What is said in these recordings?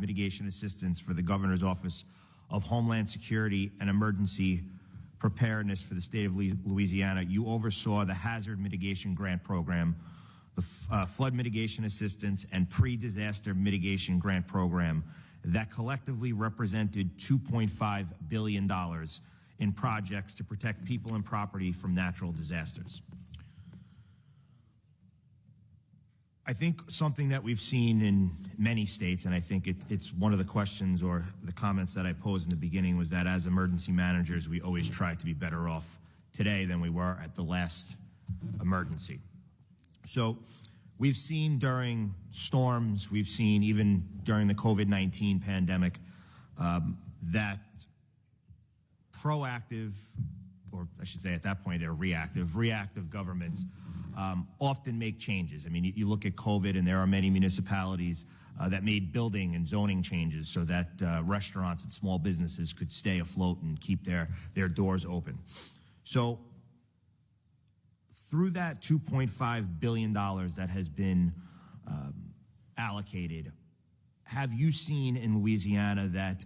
mitigation assistance for the Governor's Office of Homeland Security and Emergency Preparedness for the state of Louisiana. You oversaw the Hazard Mitigation Grant Program, the Flood Mitigation Assistance, and Pre-Disaster Mitigation Grant Program that collectively represented $2.5 billion in projects to protect people and property from natural disasters. I think something that we've seen in many states, and I think it's one of the questions or the comments that I posed in the beginning, was that as emergency managers, we always try to be better off today than we were at the last emergency. So we've seen during storms, we've seen even during the COVID-19 pandemic, that proactive, or I should say at that point, reactive governments often make changes. I mean, you look at COVID, and there are many municipalities that made building and zoning changes so that restaurants and small businesses could stay afloat and keep their doors open. So through that $2.5 billion that has been allocated, have you seen in Louisiana that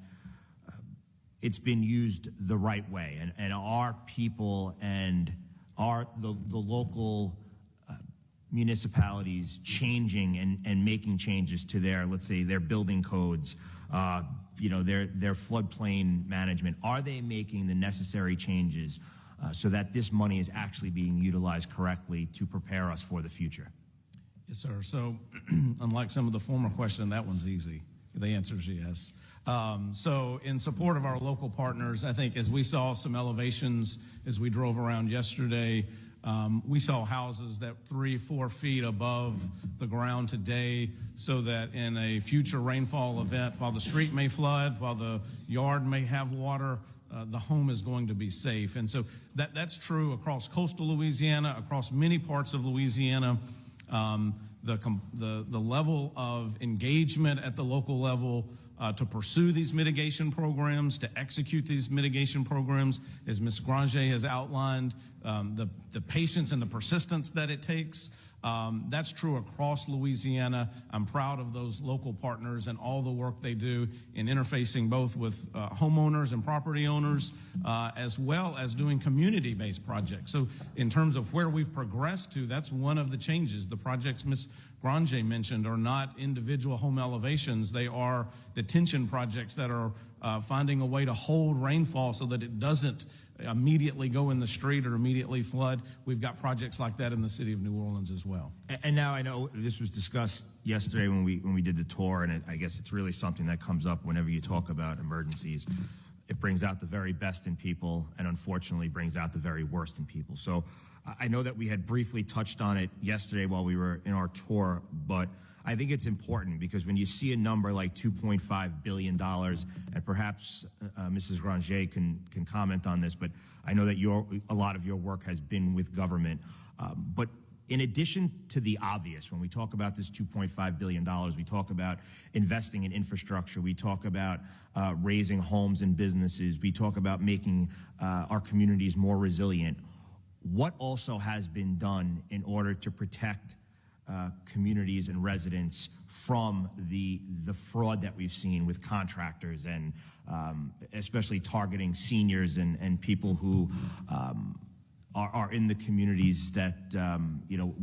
it's been used the right way, and are people and are the local municipalities changing and making changes to their, let's say, their building codes, their floodplain management? Are they making the necessary changes so that this money is actually being utilized correctly to prepare us for the future? Yes, sir. So unlike some of the former question, that one's easy. The answer is yes. So in support of our local partners, I think as we saw some elevations as we drove around yesterday, we saw houses that 3-4 feet above the ground today, so that in a future rainfall event, while the street may flood, while the yard may have water, the home is going to be safe. And so that's true across coastal Louisiana, across many parts of Louisiana. The level of engagement at the local level to pursue these mitigation programs, to execute these mitigation programs, as Ms. Granger has outlined, the patience and the persistence that it takes, that's true across Louisiana. I'm proud of those local partners and all the work they do in interfacing both with homeowners and property owners, as well as doing community-based projects. So in terms of where we've progressed to, that's one of the changes. The projects Ms. Granger mentioned are not individual home elevations. They are detention projects that are finding a way to hold rainfall so that it doesn't immediately go in the street or immediately flood. We've got projects like that in the city of New Orleans as well. And now I know this was discussed yesterday when we did the tour, and I guess it's really something that comes up whenever you talk about emergencies. It brings out the very best in people, and unfortunately brings out the very worst in people. So I know that we had briefly touched on it yesterday while we were in our tour, but I think it's important because when you see a number like $2.5 billion, and perhaps Mrs. Granger can comment on this, but I know that a lot of your work has been with government. But in addition to the obvious, when we talk about this $2.5 billion, we talk about investing in infrastructure, we talk about raising homes and businesses, we talk about making our communities more resilient. What also has been done in order to protect communities and residents from the fraud that we've seen with contractors, and especially targeting seniors and people who are in the communities that,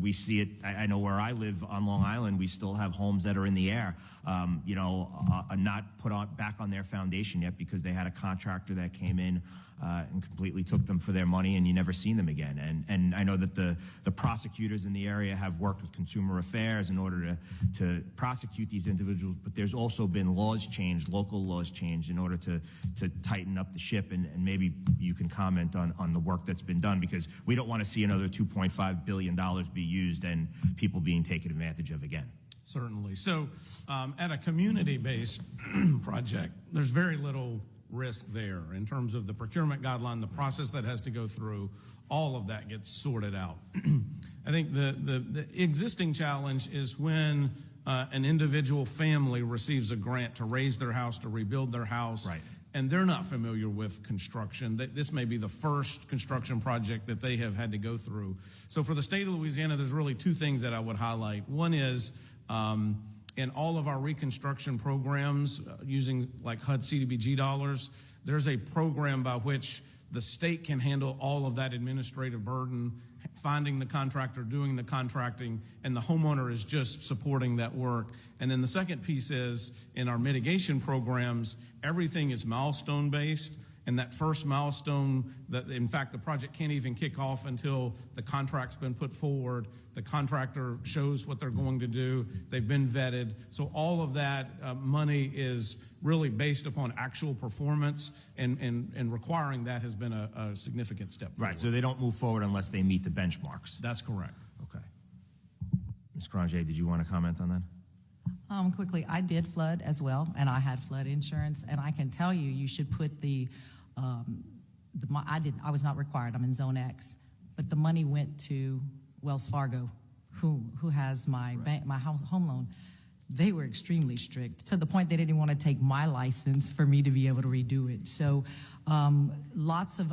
we see it. I know where I live on Long Island, we still have homes that are in the air, not put back on their foundation yet because they had a contractor that came in and completely took them for their money, and you never seen them again. And I know that the prosecutors in the area have worked with Consumer Affairs in order to prosecute these individuals, but there's also been laws changed, local laws changed, in order to tighten up the ship, and maybe you can comment on the work that's been done, because we don't want to see another $2.5 billion be used and people being taken advantage of again. Certainly. So at a community-based project, there's very little risk there in terms of the procurement guideline, the process that has to go through, all of that gets sorted out. I think the existing challenge is when an individual family receives a grant to raise their house, to rebuild their house, right, and they're not familiar with construction. This may be the first construction project that they have had to go through. So for the state of Louisiana, there's really two things that I would highlight. One is in all of our reconstruction programs using like HUD CDBG dollars, there's a program by which the state can handle all of that administrative burden, finding the contractor, doing the contracting, and the homeowner is just supporting that work. And then the second piece is in our mitigation programs, everything is milestone based. And that first milestone, in fact, the project can't even kick off until the contract's been put forward, the contractor shows what they're going to do, they've been vetted. So all of that money is really based upon actual performance, and requiring that has been a significant step forward. Right, so they don't move forward unless they meet the benchmarks. That's correct. Okay. Ms. Granger, did you want to comment on that? Quickly, I did flood as well, and I had flood insurance, and I can tell you, you should put I was not required, I'm in Zone X, but the money went to Wells Fargo, who has my bank, my home loan. They were extremely strict, to the point they didn't want to take my license for me to be able to redo it. So lots of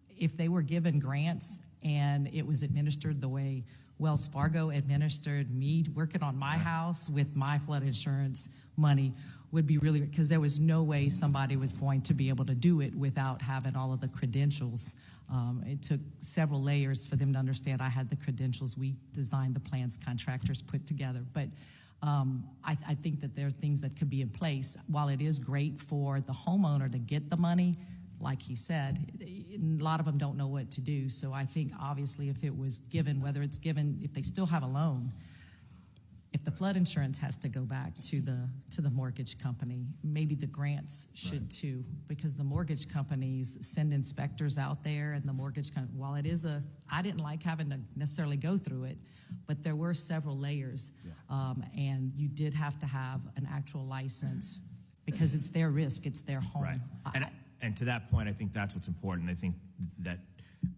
if they were given grants and it was administered the way Wells Fargo administered me working on my house with my flood insurance money, would be really, because there was no way somebody was going to be able to do it without having all of the credentials. It took several layers for them to understand I had the credentials. We designed the plans contractors put together. But I think that there are things that could be in place. While it is great for the homeowner to get the money, like he said, a lot of them don't know what to do. So I think obviously if it was given, if they still have a loan, if the flood insurance has to go back to the mortgage company, maybe the grants should too, because the mortgage companies send inspectors out there, and the mortgage company, while it is I didn't like having to necessarily go through it, but there were several layers, and you did have to have an actual license because it's their risk, it's their home. Right. And to that point, I think that's what's important. I think that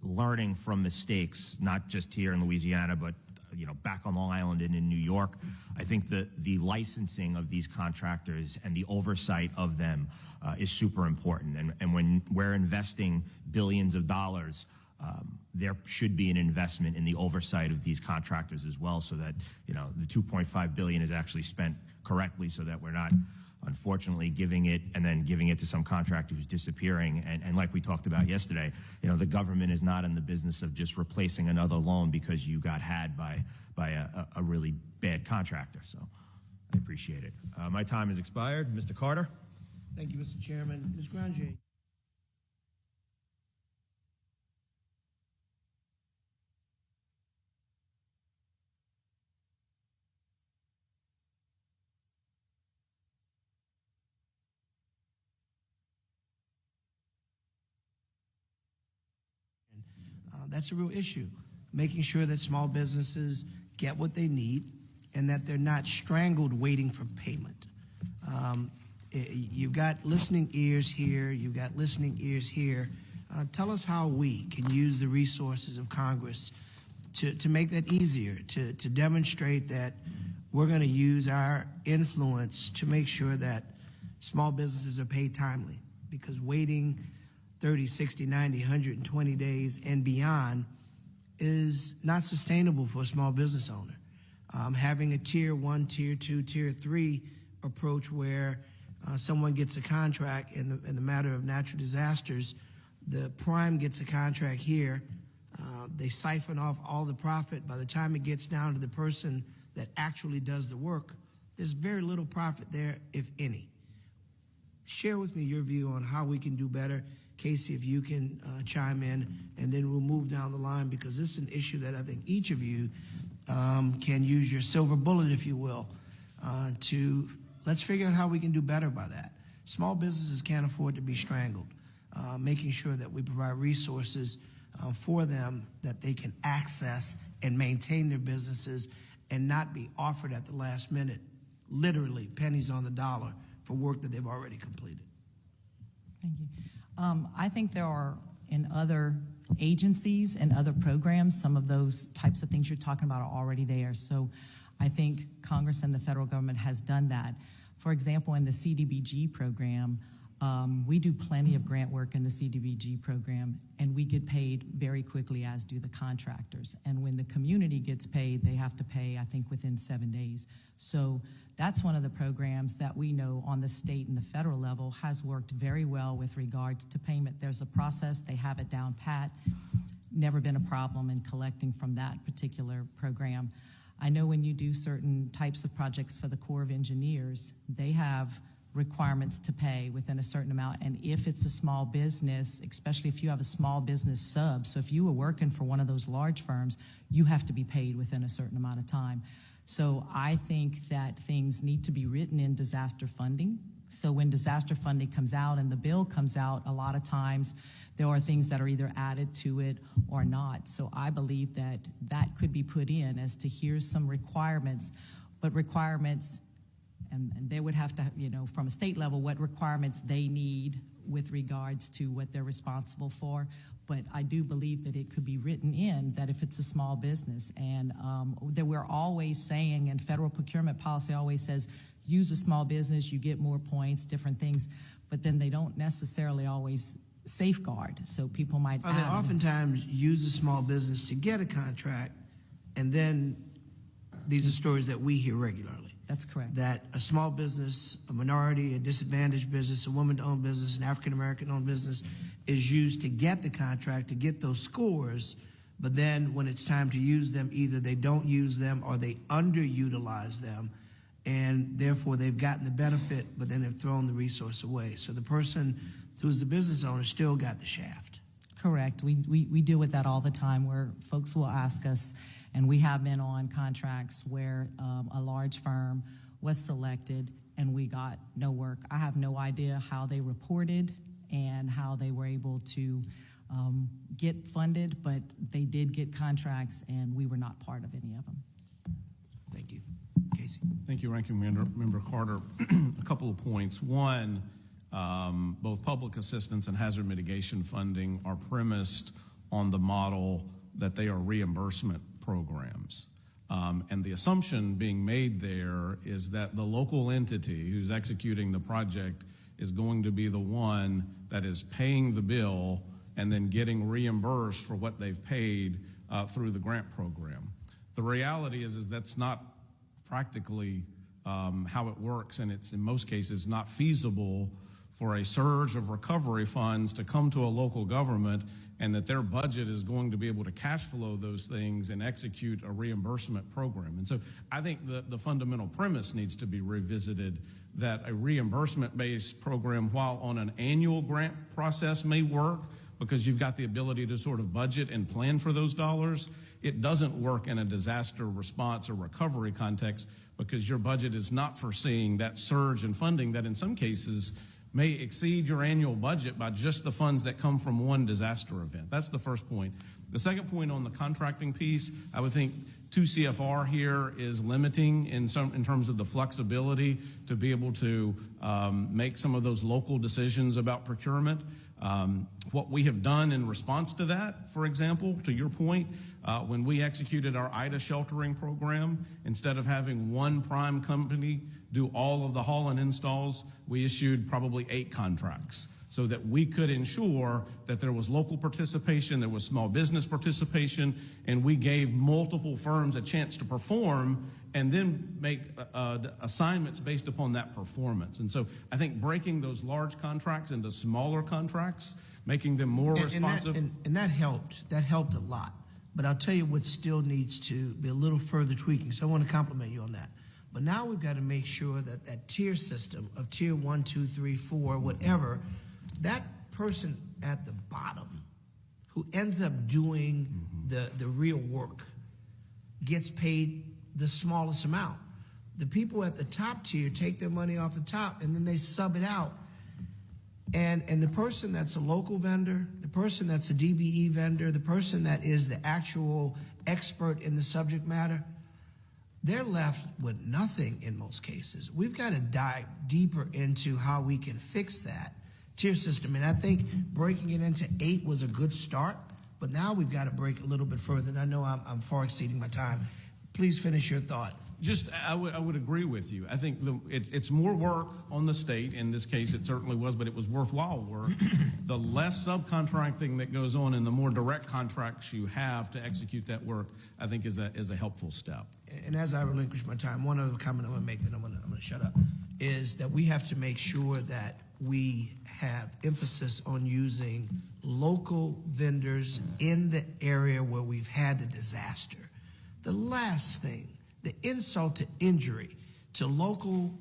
learning from mistakes, not just here in Louisiana, but back on Long Island and in New York, I think the licensing of these contractors and the oversight of them is super important. And when we're investing billions of dollars, there should be an investment in the oversight of these contractors as well, so that the $2.5 billion is actually spent correctly, so that we're not unfortunately giving it to some contractor who's disappearing. And like we talked about yesterday, the government is not in the business of just replacing another loan because you got had by a really bad contractor. So I appreciate it. My time has expired. Mr. Carter. Thank you, Mr. Chairman. Ms. Granger. That's a real issue, making sure that small businesses get what they need and that they're not strangled waiting for payment. You've got listening ears here, you've got listening ears here. Tell us how we can use the resources of Congress to make that easier, to demonstrate that we're going to use our influence to make sure that small businesses are paid timely, because waiting 30, 60, 90, 120 days and beyond is not sustainable for a small business owner. Having a tier 1, tier 2, tier 3 approach where someone gets a contract in the matter of natural disasters, the prime gets a contract here, they siphon off all the profit. By the time it gets down to the person that actually does the work, there's very little profit there, if any. Share with me your view on how we can do better. Casey, if you can chime in, and then we'll move down the line, because this is an issue that I think each of you can use your silver bullet, if you will, let's figure out how we can do better by that. Small businesses can't afford to be strangled. Making sure that we provide resources for them that they can access and maintain their businesses and not be offered at the last minute, literally pennies on the dollar, for work that they've already completed. Thank you. I think there are, in other agencies and other programs, some of those types of things you're talking about are already there. So I think Congress and the federal government has done that. For example, in the CDBG program, We do plenty of grant work in the CDBG program, and we get paid very quickly, as do the contractors. And when the community gets paid, they have to pay, I think, within 7 days. So that's one of the programs that we know on the state and the federal level has worked very well with regards to payment. There's a process, they have it down pat. Never been a problem in collecting from that particular program. I know when you do certain types of projects for the Corps of Engineers, they have requirements to pay within a certain amount. And if it's a small business, especially if you have a small business sub, so if you were working for one of those large firms, you have to be paid within a certain amount of time. So I think that things need to be written in disaster funding. So when disaster funding comes out and the bill comes out, a lot of times there are things that are either added to it or not. So I believe that that could be put in as to here's some requirements, but requirements, and they would have to, from a state level, what requirements they need with regards to what they're responsible for. But I do believe that it could be written in that if it's a small business, and that we're always saying, and federal procurement policy always says, use a small business, you get more points, different things, but then they don't necessarily always safeguard. So people might They oftentimes use a small business to get a contract, and then these are stories that we hear regularly. That's correct. That a small business, a minority, a disadvantaged business, a woman-owned business, an African-American-owned business is used to get the contract, to get those scores, but then when it's time to use them, either they don't use them or they underutilize them, and therefore they've gotten the benefit, but then they've thrown the resource away. So the person who's the business owner still got the shaft. Correct. We deal with that all the time, where folks will ask us, and we have been on contracts where a large firm was selected and we got no work. I have no idea how they reported and how they were able to get funded, but they did get contracts and we were not part of any of them. Thank you. Casey. Thank you, Ranking Member Carter. A couple of points. One, both public assistance and hazard mitigation funding are premised on the model that they are reimbursement programs. And the assumption being made there is that the local entity who's executing the project is going to be the one that is paying the bill and then getting reimbursed for what they've paid through the grant program. The reality is that's not practically how it works, and it's in most cases not feasible for a surge of recovery funds to come to a local government and that their budget is going to be able to cash flow those things and execute a reimbursement program. And so I think the fundamental premise needs to be revisited, that a reimbursement-based program, while on an annual grant process may work because you've got the ability to sort of budget and plan for those dollars, it doesn't work in a disaster response or recovery context because your budget is not foreseeing that surge in funding that in some cases may exceed your annual budget by just the funds that come from one disaster event. That's the first point. The second point on the contracting piece, I would think 2 CFR here is limiting in terms of the flexibility to be able to make some of those local decisions about procurement. What we have done in response to that, for example, to your point, when we executed our IDA sheltering program, instead of having one prime company do all of the haul and installs, we issued probably 8 contracts so that we could ensure that there was local participation, there was small business participation, and we gave multiple firms a chance to perform and then make assignments based upon that performance. And so I think breaking those large contracts into smaller contracts, making them more responsive. And that helped. That helped a lot. But I'll tell you what still needs to be a little further tweaking. So I want to compliment you on that. But now we've got to make sure that that tier system of tier 1, 2, 3, 4, whatever, that person at the bottom who ends up doing the real work gets paid the smallest amount. The people at the top tier take their money off the top and then they sub it out. And the person that's a local vendor, the person that's a DBE vendor, the person that is the actual expert in the subject matter, they're left with nothing in most cases. We've got to dive deeper into how we can fix that tier system. And I think breaking it into 8 was a good start, but now we've got to break a little bit further. And I know I'm far exceeding my time. Please finish your thought. I would agree with you. I think it's more work on the state. In this case, it certainly was, but it was worthwhile work. The less subcontracting that goes on and the more direct contracts you have to execute that work, I think is a helpful step. And as I relinquish my time, one other comment I'm going to make, then I'm going to shut up, is that we have to make sure that we have emphasis on using local vendors in the area where we've had the disaster. The last thing, the insult to injury to local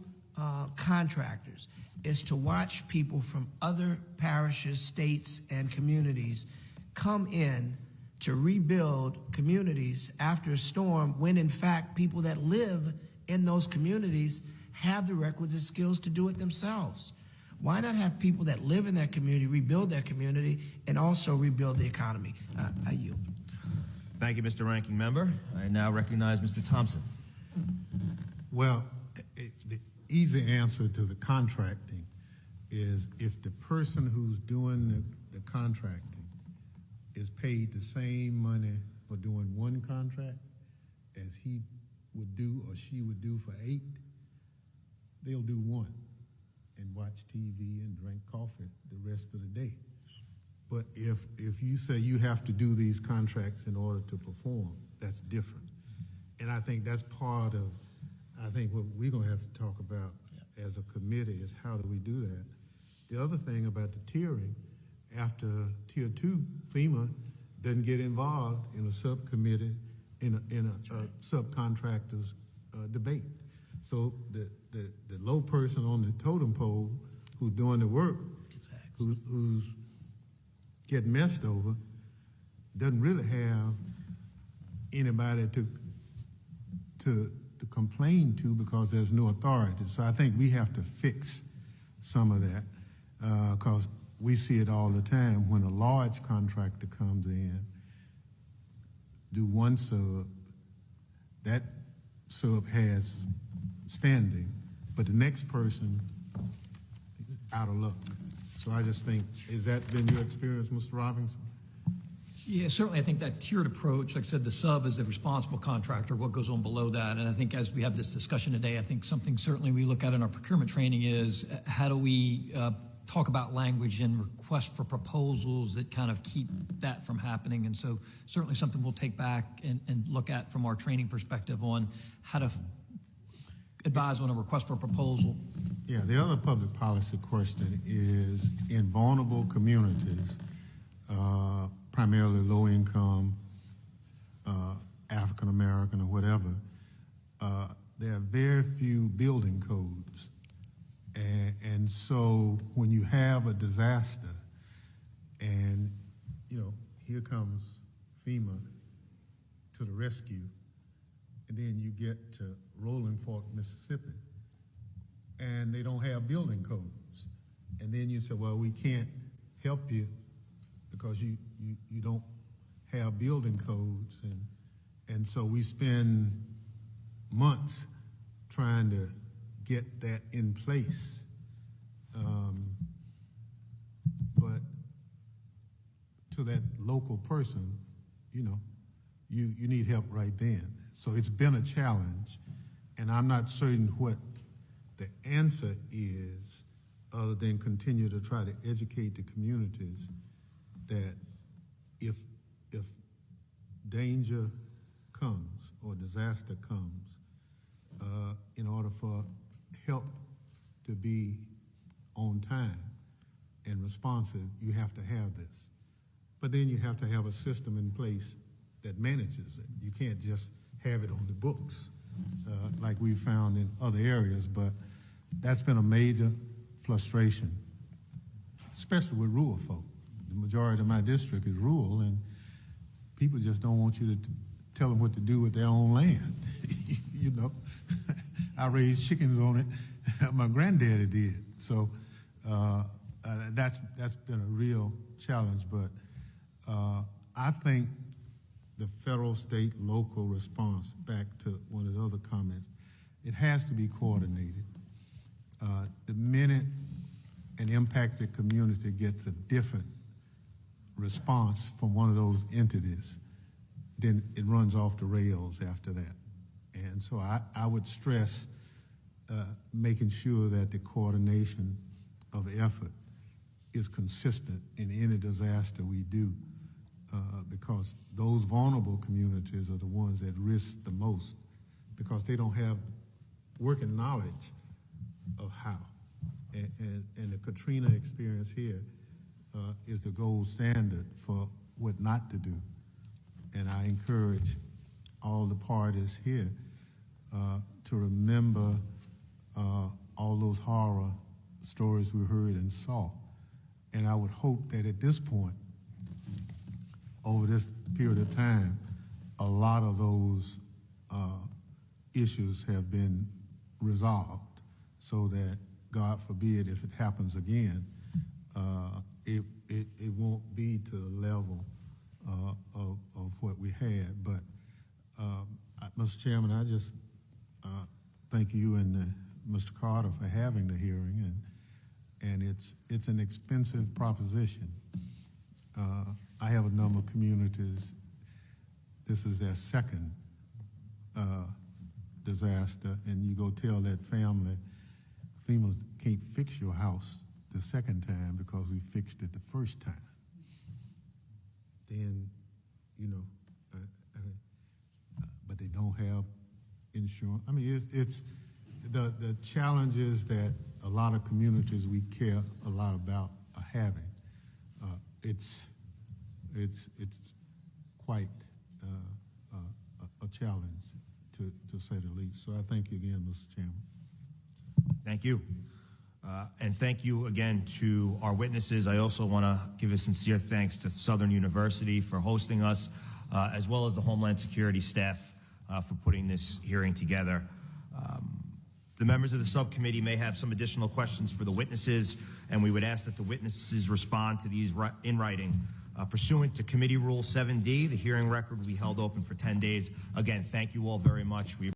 contractors, is to watch people from other parishes, states, and communities come in to rebuild communities after a storm when, in fact, people that live in those communities have the requisite skills to do it themselves. Why not have people that live in that community rebuild their community and also rebuild the economy? I yield. Thank you, Mr. Ranking Member. I now recognize Mr. Thompson. Well, the easy answer to the contracting is if the person who's doing the contracting is paid the same money for doing one contract as he would do or she would do for 8, they'll do one and watch TV and drink coffee the rest of the day. But if you say you have to do these contracts in order to perform, that's different. And I think that's part of, I think what we're going to have to talk about as a committee is how do we do that. The other thing about the tiering, after Tier 2, FEMA doesn't get involved in a subcommittee, in a subcontractors debate. So the low person on the totem pole who's doing the work, who's getting messed over, doesn't really have anybody to complain to because there's no authority. So I think we have to fix some of that because we see it all the time when a large contractor comes in, do one sub, that sub has standing, but the next person is out of luck. So I just think, has that been your experience, Mr. Robinson? Yeah, certainly. I think that tiered approach, like I said, the sub is the responsible contractor, what goes on below that. And I think as we have this discussion today, I think something certainly we look at in our procurement training is how do we talk about language and request for proposals that kind of keep that from happening. And so certainly something we'll take back and look at from our training perspective on how to advise on a request for a proposal. Yeah, the other public policy question is in vulnerable communities, primarily low income, African American or whatever, there are very few building codes. And so when you have a disaster and, here comes FEMA to the rescue, and then you get to Rolling Fork, Mississippi, and they don't have building codes. And then you say, well, we can't help you because you don't have building codes. And so we spend months trying to get that in place. But to that local person, you need help right then. So it's been a challenge, and I'm not certain what the answer is other than continue to try to educate the communities that if danger comes or disaster comes, in order for help to be on time and responsive, you have to have this. But then you have to have a system in place that manages it. You can't just have it on the books like we found in other areas, but that's been a major frustration, especially with rural folk. The majority of my district is rural, and people just don't want you to tell them what to do with their own land. I raised chickens on it. My granddaddy did. So that's been a real challenge, but I think the federal, state, local response, back to one of the other comments, it has to be coordinated. The minute an impacted community gets a different response from one of those entities, then it runs off the rails after that. And so I would stress making sure that the coordination of effort is consistent in any disaster we do, because those vulnerable communities are the ones that risk the most because they don't have working knowledge of how. And the Katrina experience here is the gold standard for what not to do. And I encourage all the parties here to remember all those horror stories we heard and saw. And I would hope that at this point, over this period of time, a lot of those issues have been resolved so that, God forbid, if it happens again, it won't be to the level of what we had. But, Mr. Chairman, I just thank you and Mr. Carter for having the hearing, and it's an expensive proposition. I have a number of communities. This is their second disaster, and you go tell that family, FEMA can't fix your house the second time because we fixed it the first time. Then, you know, but they don't have insurance. I mean, it's the challenges that a lot of communities we care a lot about are having. It's quite a challenge, to say the least. So I thank you again, Mr. Chairman. Thank you. And thank you again to our witnesses. I also want to give a sincere thanks to Southern University for hosting us, as well as the Homeland Security staff for putting this hearing together. The members of the subcommittee may have some additional questions for the witnesses, and we would ask that the witnesses respond to these in writing. Pursuant to Committee Rule 7D, the hearing record will be held open for 10 days. Again, thank you all very much.